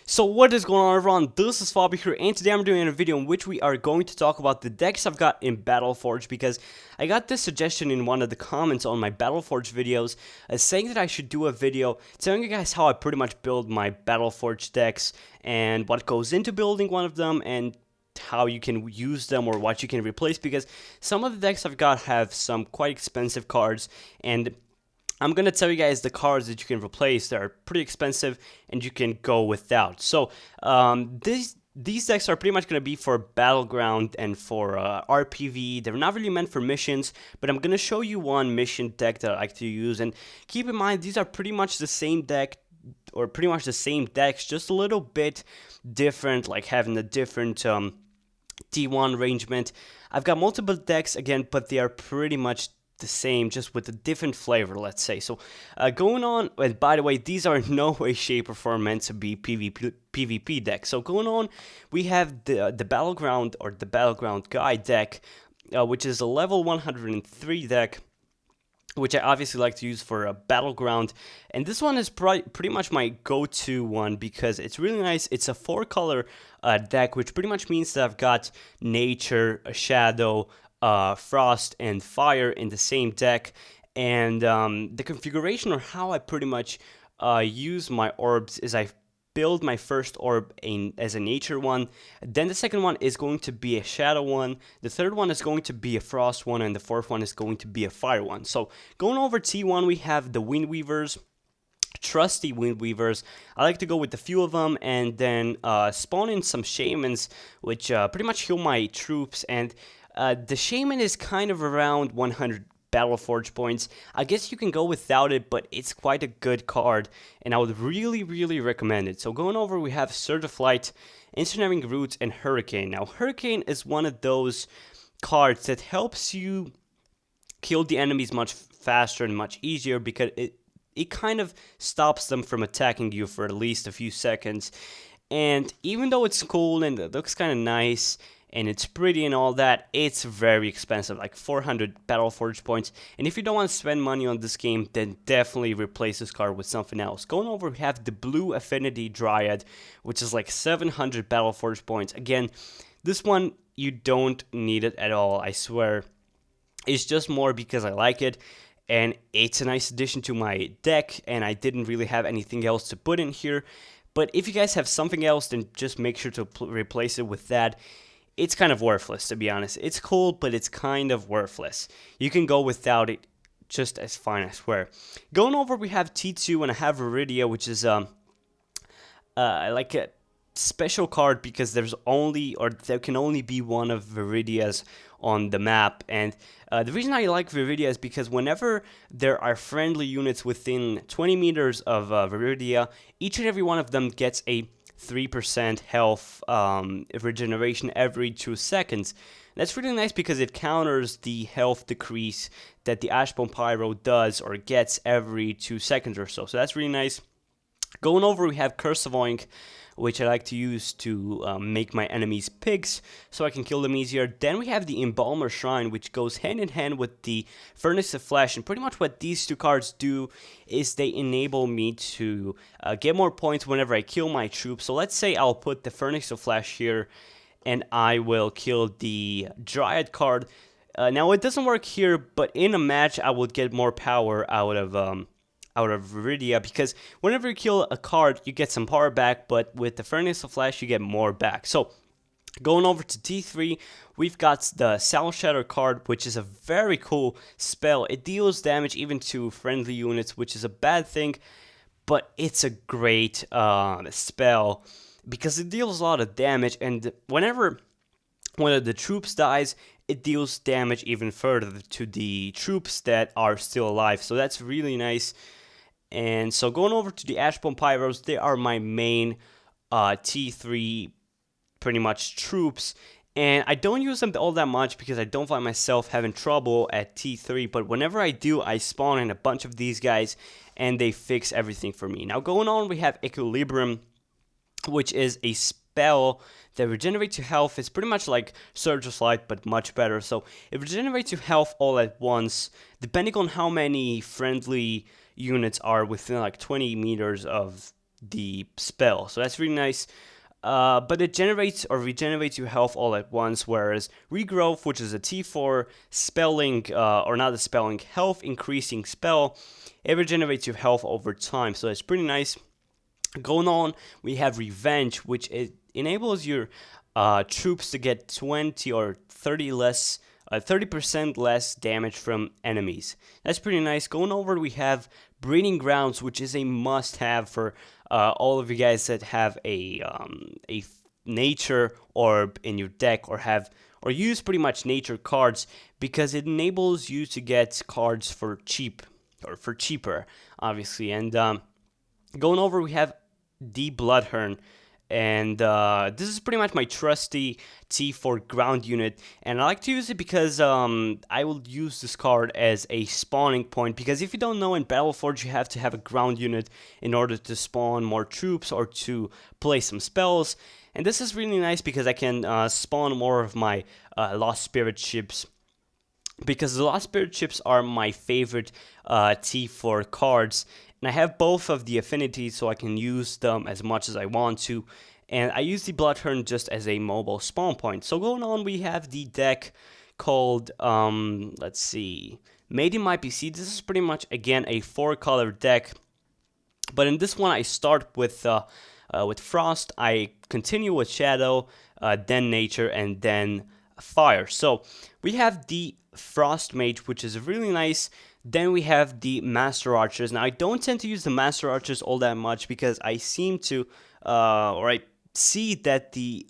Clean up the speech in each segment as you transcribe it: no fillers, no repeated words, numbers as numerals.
So what is going on, everyone? This is Fabi here, and today I'm doing a video in which we are going to talk about the decks I've got in Battleforge, because I got this suggestion in one of the comments on my Battleforge videos saying that I should do a video telling you guys how I pretty much build my Battleforge decks and what goes into building one of them and how you can use them or what you can replace, because some of the decks I've got have some quite expensive cards, and I'm going to tell you guys the cards that you can replace that are pretty expensive and you can go without. So these decks are pretty much going to be for Battleground and for RPV. They're not really meant for missions, but I'm going to show you one mission deck that I like to use. And keep in mind, these are pretty much the same deck, or pretty much the same decks, just a little bit different, like having a different T1 arrangement. I've got multiple decks again, but they are pretty much the same, just with a different flavor, let's say. So going on, and by the way, these are in no way, shape, or form meant to be PvP decks. So going on, we have the Battleground, or the Battleground Guy deck, which is a level 103 deck, which I obviously like to use for a Battleground. And this one is pretty much my go-to one because it's really nice. It's a 4-color deck, which pretty much means that I've got Nature, Shadow, Frost, and Fire in the same deck. And the configuration, or how I pretty much use my orbs, is I build my first orb as a Nature one, then the second one is going to be a Shadow one, the third one is going to be a Frost one, and the fourth one is going to be a Fire one. So going over T1, we have the Wind Weavers, trusty Wind Weavers. I like to go with a few of them and then spawn in some Shamans, which pretty much heal my troops. And the Shaman is kind of around 100 Battleforge points. I guess you can go without it, but it's quite a good card, and I would really recommend it. So going over, we have Surge of Flight, Incendiary Roots, and Hurricane. Now, Hurricane is one of those cards that helps you kill the enemies much faster and much easier, because it kind of stops them from attacking you for at least a few seconds. And even though it's cool and it looks kind of nice and it's pretty and all that, it's very expensive, like 400 Battleforge points. And if you don't want to spend money on this game, then definitely replace this card with something else. Going over, we have the Blue Affinity Dryad, which is like 700 Battleforge points. Again, this one, you don't need it at all, I swear. It's just more because I like it, and it's a nice addition to my deck, and I didn't really have anything else to put in here. But if you guys have something else, then just make sure to replace it with that. It's kind of worthless, to be honest. It's cool, but it's kind of worthless. You can go without it just as fine, I swear. Going over, we have T2, and I have Viridia, which is like a special card because there can only be one of Viridias on the map. And the reason I like Viridia is because whenever there are friendly units within 20 meters of Viridia, each and every one of them gets a 3% health regeneration every 2 seconds. That's really nice because it counters the health decrease that the Ashbone Pyro does or gets every 2 seconds or so. So that's really nice. Going over, we have Curse of Oink, which I like to use to make my enemies pigs so I can kill them easier. Then we have the Embalmer Shrine, which goes hand in hand with the Furnace of Flesh. And pretty much what these two cards do is they enable me to get more points whenever I kill my troops. So let's say I'll put the Furnace of Flesh here, and I will kill the Dryad card. Now, it doesn't work here, but in a match, I will get more power out of Viridia, because whenever you kill a card, you get some power back, but with the Furnace of Flesh, you get more back. So, going over to T3, we've got the Soul Shatter card, which is a very cool spell. It deals damage even to friendly units, which is a bad thing, but it's a great spell because it deals a lot of damage, and whenever one of the troops dies, it deals damage even further to the troops that are still alive. So that's really nice. And so going over to the Ashbone Pyros, they are my main T3 pretty much troops. And I don't use them all that much because I don't find myself having trouble at T3. But whenever I do, I spawn in a bunch of these guys and they fix everything for me. Now going on, we have Equilibrium, which is a spell that regenerates your health. It's pretty much like Surge of Flight, but much better. So it regenerates your health all at once, depending on how many friendly units are within like 20 meters of the spell. So that's really nice. But it generates or regenerates your health all at once, whereas Regrowth, which is a T4 spelling, or not a spelling, health increasing spell, it regenerates your health over time, so that's pretty nice. Going on, we have Revenge, which enables your troops to get 20 or 30% less damage from enemies. That's pretty nice. Going over, we have Breeding Grounds, which is a must-have for all of you guys that have a nature orb in your deck, or use pretty much nature cards, because it enables you to get cards for cheap, or for cheaper, obviously. And going over, we have the Bloodhorn, and this is pretty much my trusty T4 ground unit, and I like to use it because I will use this card as a spawning point, because if you don't know, in Battleforge you have to have a ground unit in order to spawn more troops or to play some spells, and this is really nice because I can spawn more of my Lost Spirit ships, because the Lost Spirit ships are my favorite T4 cards, and I have both of the affinities, so I can use them as much as I want to, and I use the Bloodhorn just as a mobile spawn point. So going on, we have the deck called, let's see, Made in My PC. This is pretty much, again, a 4-color deck, but in this one I start with Frost, I continue with Shadow, then Nature, and then Fire. So we have the Frost Mage, which is really nice. Then we have the Master Archers. Now, I don't tend to use the Master Archers all that much because I seem to, or I see that the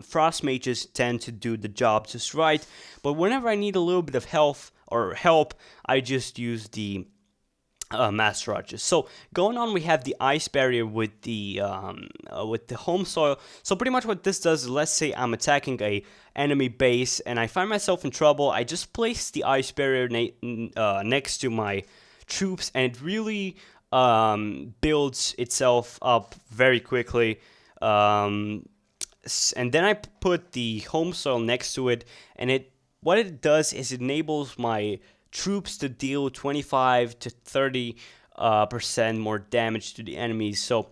Frost Mages tend to do the job just right. But whenever I need a little bit of health or help, I just use the Master Archers. So going on, we have the Ice Barrier with the Home Soil. So pretty much what this does is, let's say I'm attacking a enemy base and I find myself in trouble, I just place the Ice Barrier next to my troops, and it really builds itself up very quickly. And then I put the Home Soil next to it, and what it does is it enables my troops to deal 25 to 30% more damage to the enemies. So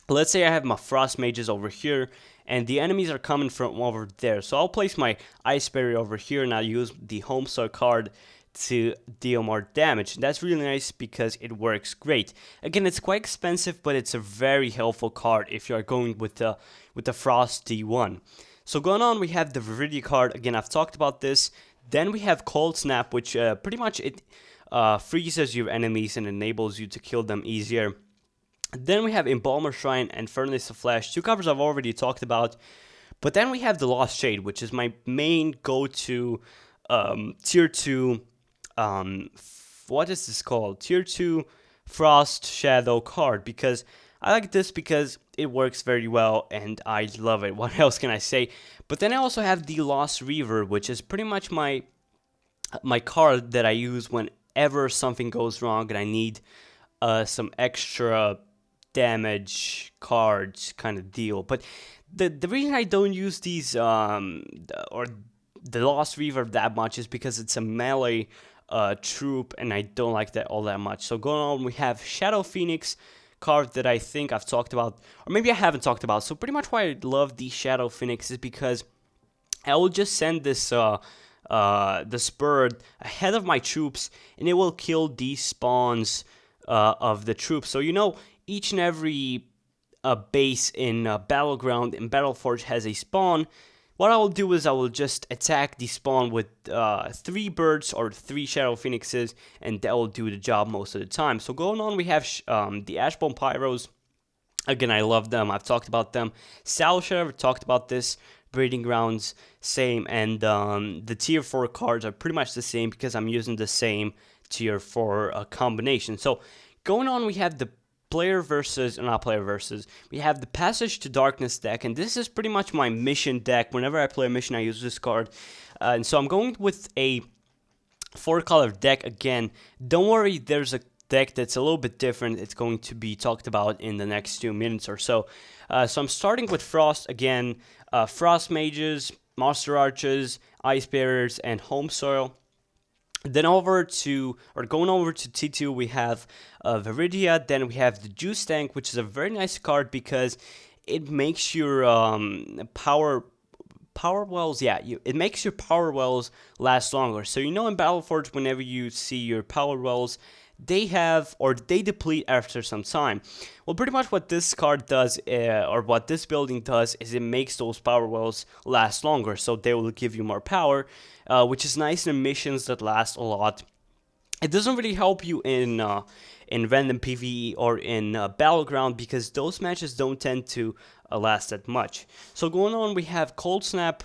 let's say I have my Frost Mages over here, and the enemies are coming from over there. So I'll place my Ice Barrier over here, and I'll use the Home Soil card to deal more damage. And that's really nice because it works great. Again, it's quite expensive, but it's a very helpful card if you are going with the Frost D1. So going on, we have the Viridia card. Again, I've talked about this. Then we have Cold Snap, which pretty much it freezes your enemies and enables you to kill them easier. Then we have Embalmer Shrine and Furnace of Flesh, 2 covers I've already talked about. But then we have the Lost Shade, which is my main go-to tier 2, what is this called? Tier 2 Frost Shadow card, because I like this because it works very well and I love it. What else can I say? But then I also have the Lost Reaver, which is pretty much my card that I use whenever something goes wrong and I need some extra damage cards kind of deal. But the reason I don't use these or the Lost Reaver that much is because it's a melee troop and I don't like that all that much. So going on, we have Shadow Phoenix card that I think I've talked about, or maybe I haven't talked about. So pretty much why I love the Shadow Phoenix is because I will just send this this bird ahead of my troops, and it will kill these spawns of the troops. So you know, each and every base in Battleground in Battleforge has a spawn. What I will do is I will just attack the spawn with 3 birds or 3 Shadow Phoenixes, and that will do the job most of the time. So going on, we have the Ashbone Pyros. Again, I love them. I've talked about them. Salshare, I've talked about this. Breeding Grounds, same. And the tier 4 cards are pretty much the same because I'm using the same tier 4 combination. So going on, we have the player versus, not player versus, we have the Passage to Darkness deck, and this is pretty much my mission deck. Whenever I play a mission, I use this card, and so I'm going with a 4-color deck again. Don't worry, there's a deck that's a little bit different. It's going to be talked about in the next 2 minutes or so. So I'm starting with Frost again, Frost Mages, Master Archers, Ice Barriers, and Home Soil. Then going over to T2, we have Viridia. Then we have the Juice Tank, which is a very nice card because it makes your power wells, yeah, it makes your power wells last longer. So in Battleforge, whenever you see your power wells, they deplete after some time. Well, pretty much what this card does, or what this building does, is it makes those power wells last longer, so they will give you more power, which is nice in missions that last a lot. It doesn't really help you in random PvE or in Battleground because those matches don't tend to last that much. So going on, we have Cold Snap,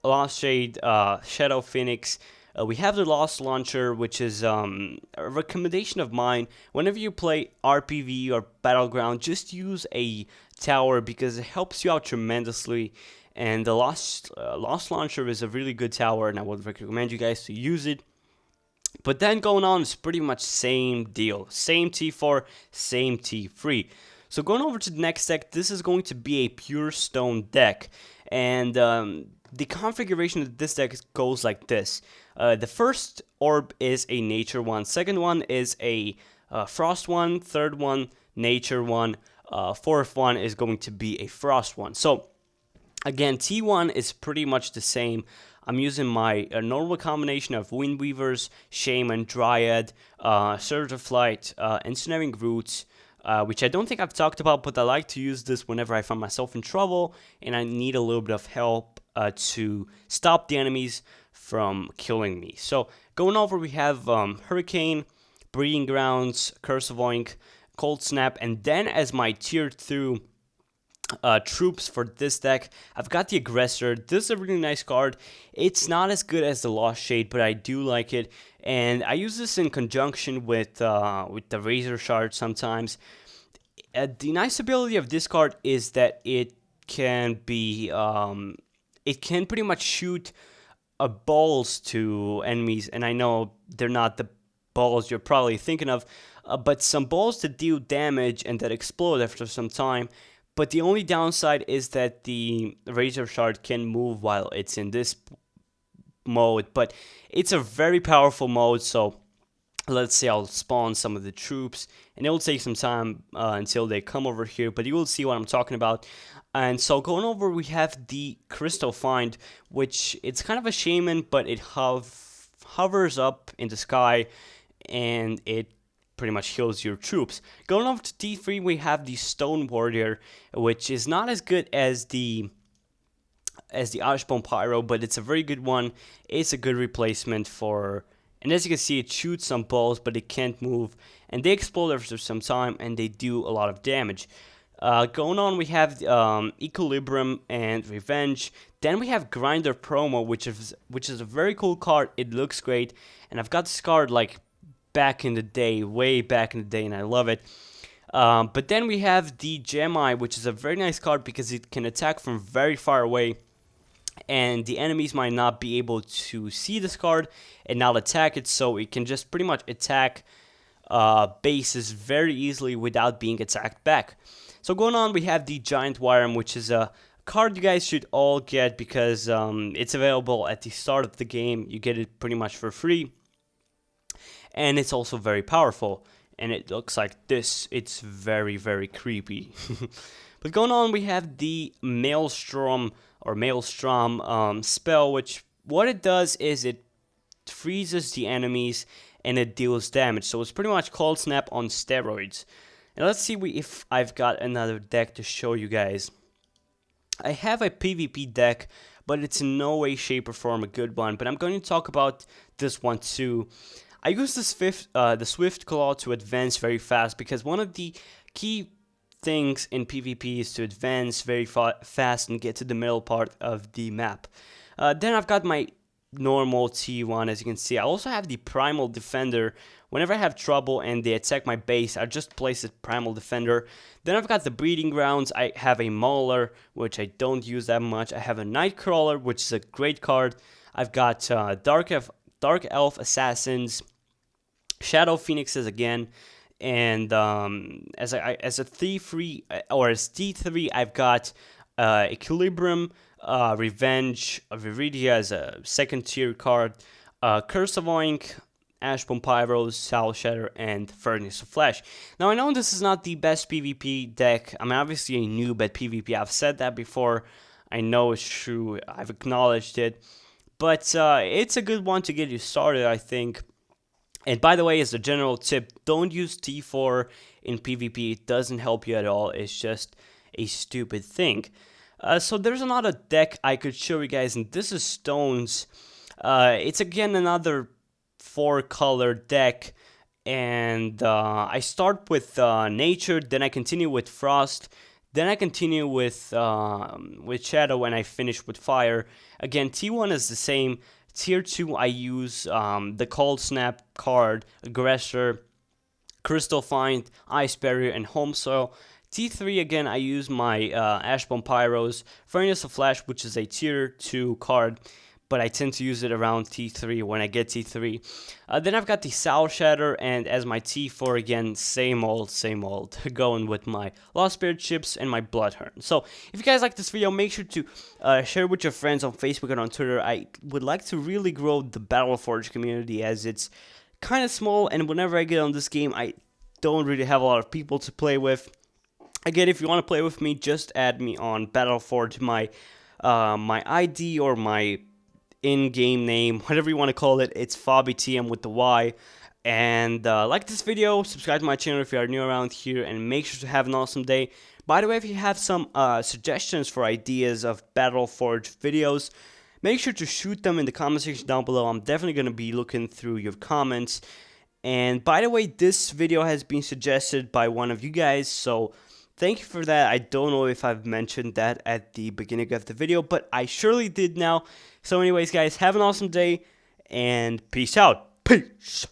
Lost Shade, Shadow Phoenix. We have the Lost Launcher, which is a recommendation of mine. Whenever you play RPV or Battleground, just use a tower because it helps you out tremendously. And the Lost Launcher is a really good tower, and I would recommend you guys to use it. But then going on is pretty much same deal. Same T4, same T3. So going over to the next deck, this is going to be a pure stone deck. And the configuration of this deck goes like this. The first orb is a nature one. Second one is a frost one. Third one, nature one. Fourth one is going to be a frost one. So again, T1 is pretty much the same. I'm using my normal combination of Windweavers, Shaman, Dryad, Surge of Flight, Ensnaring Roots, which I don't think I've talked about, but I like to use this whenever I find myself in trouble and I need a little bit of help to stop the enemies from killing me. So going over, we have Hurricane, Breeding Grounds, Curse of Oink, Cold Snap, and then as my tier 2 troops for this deck, I've got the Aggressor. This is a really nice card. It's not as good as the Lost Shade, but I do like it, and I use this in conjunction with the Razor Shard sometimes. The nice ability of this card is that it can pretty much shoot balls to enemies, and I know they're not the balls you're probably thinking of, but some balls that deal damage and that explode after some time. But the only downside is that the Razor Shard can move while it's in this mode. But it's a very powerful mode, so let's say I'll spawn some of the troops, and it will take some time until they come over here, but you will see what I'm talking about. And so going over, we have the Crystal Find, which it's kind of a shaman, but it hovers up in the sky, and it pretty much heals your troops. Going over to T3, we have the Stone Warrior, which is not as good as the Ashbone Pyro, but it's a very good one. It's a good replacement for, and as you can see, it shoots some balls, but it can't move, and they explode after some time, and they do a lot of damage. Going on, we have Equilibrium and Revenge. Then we have Grinder Promo, which is a very cool card. It looks great, and I've got this card like back in the day, way back in the day, and I love it. But then we have the Gemi, which is a very nice card because it can attack from very far away, and the enemies might not be able to see this card and not attack it, so it can just pretty much attack bases very easily without being attacked back. So going on, we have the Giant Worm, which is a card you guys should all get because it's available at the start of the game. You get it pretty much for free. And it's also very powerful, and it looks like this. It's very, very creepy. But going on, we have the Maelstrom spell, which what it does is it freezes the enemies and it deals damage. So it's pretty much Cold Snap on steroids. And let's see if I've got another deck to show you guys. I have a PvP deck, but it's in no way, shape, or form a good one. But I'm going to talk about this one too. I use the Swift Claw to advance very fast because one of the key things in PvP is to advance very fast and get to the middle part of the map. Then I've got my normal T1, as you can see. I also have the Primal Defender. Whenever I have trouble and they attack my base, I just place a Primal Defender. Then I've got the Breeding Grounds. I have a Mauler, which I don't use that much. I have a Nightcrawler, which is a great card. I've got Dark Elf Assassins, Shadow Phoenixes again, and as a T3 or as T3, I've got Equilibrium, Revenge, Viridia as a second tier card, Curse of Oink, Ashbone Pyros, Soul Shatter, and Furnace of Flesh. Now, I know this is not the best PvP deck. I'm obviously a noob at PvP. I've said that before. I know it's true. I've acknowledged it. But it's a good one to get you started, I think. And by the way, as a general tip, don't use T4 in PvP. It doesn't help you at all. It's just a stupid thing. So there's another deck I could show you guys, and this is Stones. It's again another 4-color deck, and I start with Nature, then I continue with Frost, then I continue with Shadow, and I finish with Fire. Again, T1 is the same. Tier 2, I use the Cold Snap card, Aggressor, Crystal Find, Ice Barrier, and Home Soil. T3, again, I use my Ashbone Pyros, Furnace of Flash, which is a Tier 2 card, but I tend to use it around T3 when I get T3. Then I've got the Soul Shatter, and as my T4, again, same old, going with my Lost Spirit Chips and my Bloodhorn. So, if you guys like this video, make sure to share with your friends on Facebook and on Twitter. I would like to really grow the Battleforge community, as it's kind of small, and whenever I get on this game, I don't really have a lot of people to play with. Again, if you want to play with me, just add me on Battleforge. My ID or my in-game name, whatever you want to call it, it's FabiTM with the Y. And like this video, subscribe to my channel if you are new around here, and make sure to have an awesome day. By the way, if you have some suggestions for ideas of Battleforge videos, make sure to shoot them in the comment section down below. I'm definitely going to be looking through your comments. And by the way, this video has been suggested by one of you guys, so thank you for that. I don't know if I've mentioned that at the beginning of the video, but I surely did now. So anyways, guys, have an awesome day, and peace out. Peace.